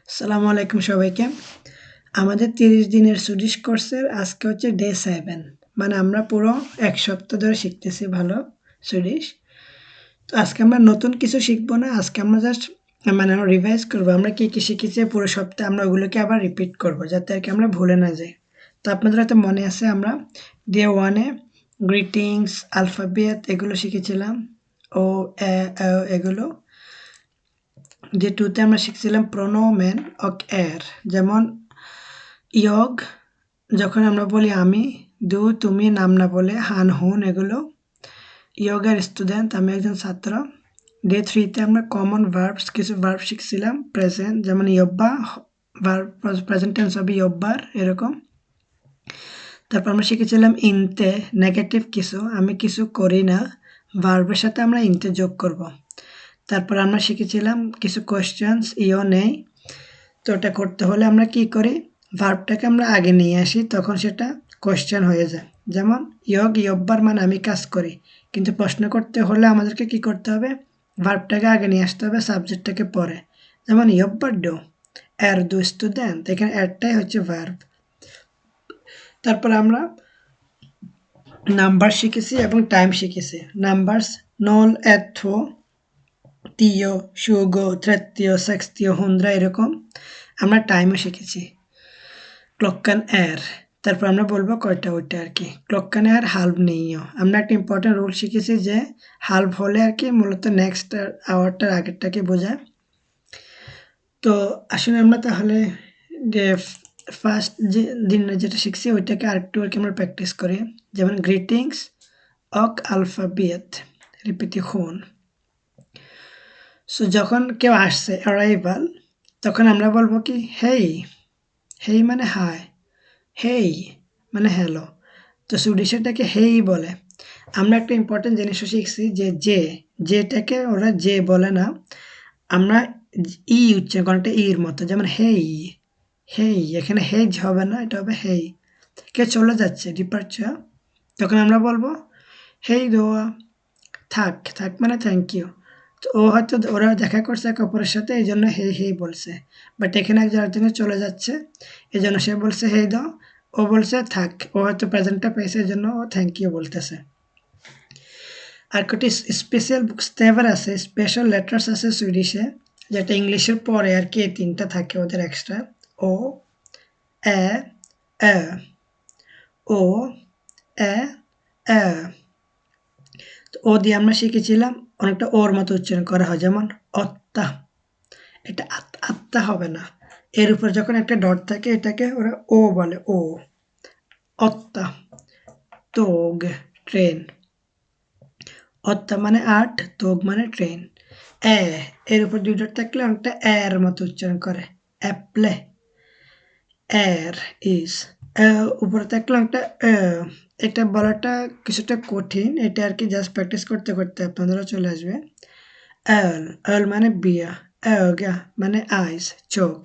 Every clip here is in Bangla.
আসসালামু আলাইকুম সবাইকে। আমাদের ৩০ দিনের সুইডিশ কোর্সের আজকে হচ্ছে ডে 7। মানে আমরা পুরো ১ সপ্তাহ ধরে শিখতেছি ভালো সুইডিশ। তো আজকে আমরা নতুন কিছু শিখবো না। আজকে আমরা জাস্ট আমরা রিভাইজ করবো। আমরা কি শিখেছি পুরো সপ্তাহে আমরা ওগুলোকে আবার রিপিট করবো যাতে আরকি আমরা ভুলে না যাই। তো আপনাদের হয়তো মনে আছে আমরা ডে 1 এ গ্রিটিংস, অ্যালফাবেট এগুলো শিখেছিলাম। ও, এগুলো। ডে 2 তে আমরা শিখছিলাম প্রোনোমেন অক এর, যেমন ইয়গ যখন আমরা বলি আমি, দু তুমি নাম না বলে হান হুন এগুলো। ইয়গের স্টুডেন্ট আমি একজন ছাত্র। ডে 3 তে আমরা কমন ভার্বস কিছু ভার্ব শিখছিলাম প্রেজেন্ট, যেমন ইয়ব্বা ভার্ব প্রেজেন্ট টেন্স হবে ইয়ব্বার এরকম। তারপর আমরা শিখেছিলাম ইনতে নেগেটিভ কিছু, আমি কিছু করি না, ভার্বের সাথে আমরা ইনতে যোগ করব। তারপর আমরা শিখেছিলাম কিছু কোয়েশ্চেন্স ইও নেই। তো ওটা করতে হলে আমরা কি করি, ভার্বটাকে আমরা আগে নিয়ে আসি, তখন সেটা কোয়েশ্চেন হয়ে যায়। যেমন ইয়ব্বার মানে আমি কাজ করি, কিন্তু প্রশ্ন করতে হলে আমাদেরকে কি করতে হবে, ভার্বটাকে আগে নিয়ে আসতে হবে, সাবজেক্টটাকে পরে। যেমন ইয়ব্বার ডো এর দু স্টুডেন্ট, এখানে এরটাই হচ্ছে ভার্ব। তারপর আমরা নাম্বার শিখেছি এবং টাইম শিখেছি। নাম্বারস 0, 1, 2, 10, 20, 30, 60, 100 এরকম। আমরা টাইমও শিখেছি। ক্লক্কান এর, তারপর আমরা বলবো কয়টা ওইটা আর কি। ক্লক্কান এর হাল্ভ নেইও, আমরা একটা ইম্পর্টেন্ট রুল শিখেছি যে হাল্ভ হলে আর কি মূলত নেক্সট আওয়ারটার আগেরটাকে বোঝায়। তো আসলে আমরা তাহলে যে ফার্স্ট যে দিন যেটা শিখছি ওইটাকে আরেকটু আর কি আমরা প্র্যাকটিস করি। যেমন গ্রিটিংস অক আলফাবেট রিপিটিশন। সো যখন কেউ আসছে অ্যারাইভাল, তখন আমরা বলবো কি হেই। হেই মানে হাই, হেই মানে হ্যালো। তো সুইডিশেরটাকে হেই বলে। আমরা একটা ইম্পর্টেন্ট জিনিসও শিখছি যে যেটাকে ওরা যে বলে না, আমরা ই উচ্চারণ করি একটা ইর মতো, যেমন হেই। হেই এখানে হেজ হবে না, এটা হবে হেই। কে চলে যাচ্ছে ডিপার্চার, তখন আমরা বলবো হেই দোয়া। থাক, থাক মানে থ্যাংক ইউ। তো ও হয়তো ওরা দেখা করছে একে অপরের সাথে, এই জন্য হেই হেই বলছে। বাট এখানে একজন আরেকজনের চলে যাচ্ছে, এই জন্য সে বলছে হেই দাও, ও বলছে থাক। ও হয়তো প্রেজেন্টটা পেয়েছে, এই জন্য ও থ্যাংক ইউ বলতেছে। আর কটি স্পেশাল স্টেভার আছে, স্পেশাল লেটার্স আছে সুইডিশে, যেটা ইংলিশের পরে আর কি এই তিনটা থাকে ওদের এক্সট্রা। ও, এ, এ, ও, এ, এ। তো ও দিয়ে আমরা শিখেছিলাম অনেকটা ওর মতো উচ্চারণ করা হয়, যেমন অত্তা। এটা আত্মা হবে না, এর উপর যখন একটা ডট থাকে এটাকে ওরা ও বলে, ও। অত্তা, তোগ ট্রেন। অত্তা মানে আট, তোগ মানে ট্রেন। এ, এর উপর দুই ডট থাকলে অনেকটা এর মতো উচ্চারণ করে, অ্যাপলে। এর ইজ, উপরে থাকলে অনেকটা এটা বলাটা কিছুটা কঠিন, এটা আর কি জাস্ট প্র্যাকটিস করতে করতে আপনাদেরও চলে আসবে। এল, এল মানে বিয়া, öga মানে আইস চোখ।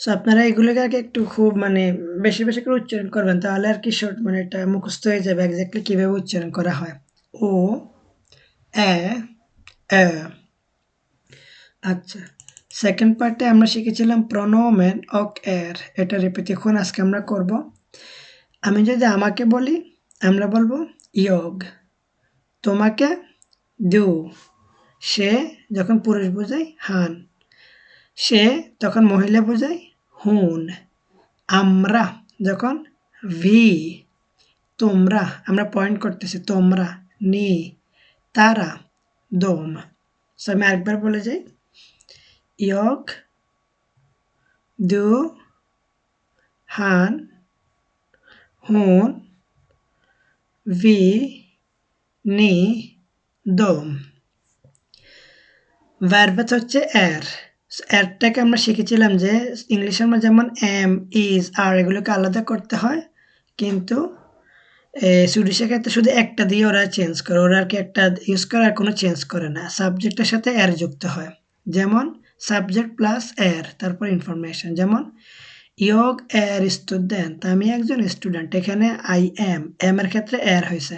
সো আপনারা এগুলোকে আগে একটু খুব বেশি বেশি করে উচ্চারণ করবেন, তাহলে আর কি শর্ট এটা মুখস্থ হয়ে যাবে এক্স্যাক্টলি কিভাবে উচ্চারণ করা হয়। ও, এ, এ। আচ্ছা, সেকেন্ড পার্টে আমরা শিখেছিলাম প্রোনোমেন অক এর, এটা রিপিটিশন আজকে আমরা করব। আমি যদি আমাকে বলি আমরা বলবো ইয়গ, তোমাকে দু, সে যখন পুরুষ বোঝায় হান, সে তখন মহিলা বোঝায় হুন, আমরা যখন ভি, তোমরা আমরা পয়েন্ট করতেছি তোমরা, নি, তারা, দোম। সো আমি আরেকবার বলে যাই, ইয়ক, দু, হান, হুন, ভি, নি, দোম। ভার্বাত হচ্ছে এর। এরটাকে আমরা শিখেছিলাম যে ইংলিশে আমরা যেমন এম, ইজ, আর এগুলোকে আলাদা করতে হয়, কিন্তু সুইডিশের ক্ষেত্রে শুধু একটা দিয়ে ওরা চেঞ্জ করে, ওরা আর কি একটা ইউজ করে আর কোনো চেঞ্জ করে না, সাবজেক্টের সাথে এর যুক্ত হয়। যেমন সাবজেক্ট প্লাস এর, তারপর ইনফরমেশন। যেমন ইয়গ এর স্টুডেন্ট, আমি একজন স্টুডেন্ট, এখানে আই এম, এম এর ক্ষেত্রে এর হয়েছে।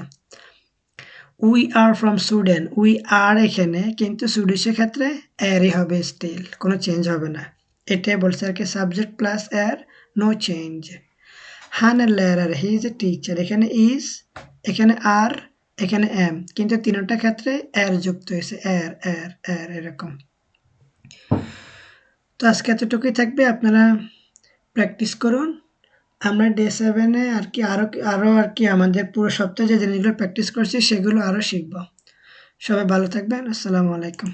We are from Sweden, we are এখানে কিন্তু সুইডিশের ক্ষেত্রে এরই হবে স্টিল, কোনো চেঞ্জ হবে না। এটাই বলছে আর কি, সাবজেক্ট প্লাস এর, নো চেঞ্জ। হান এর লেয়ারার, হি ইজ এ টিচার, এখানে ইজ, এখানে আর, এখানে এম, কিন্তু তিনটা ক্ষেত্রে এর যুক্ত হয়েছে, এর এর এর এরকম। তো আজকে এতটুকুই থাকবে, আপনারা প্র্যাকটিস করুন। আমরা ডে 7-এ আর কি আরও আর কি আমাদের পুরো সপ্তাহে যে জিনিসগুলো প্র্যাকটিস করছি সেগুলো আরও শিখব। সবাই ভালো থাকবেন, আসসালামু আলাইকুম।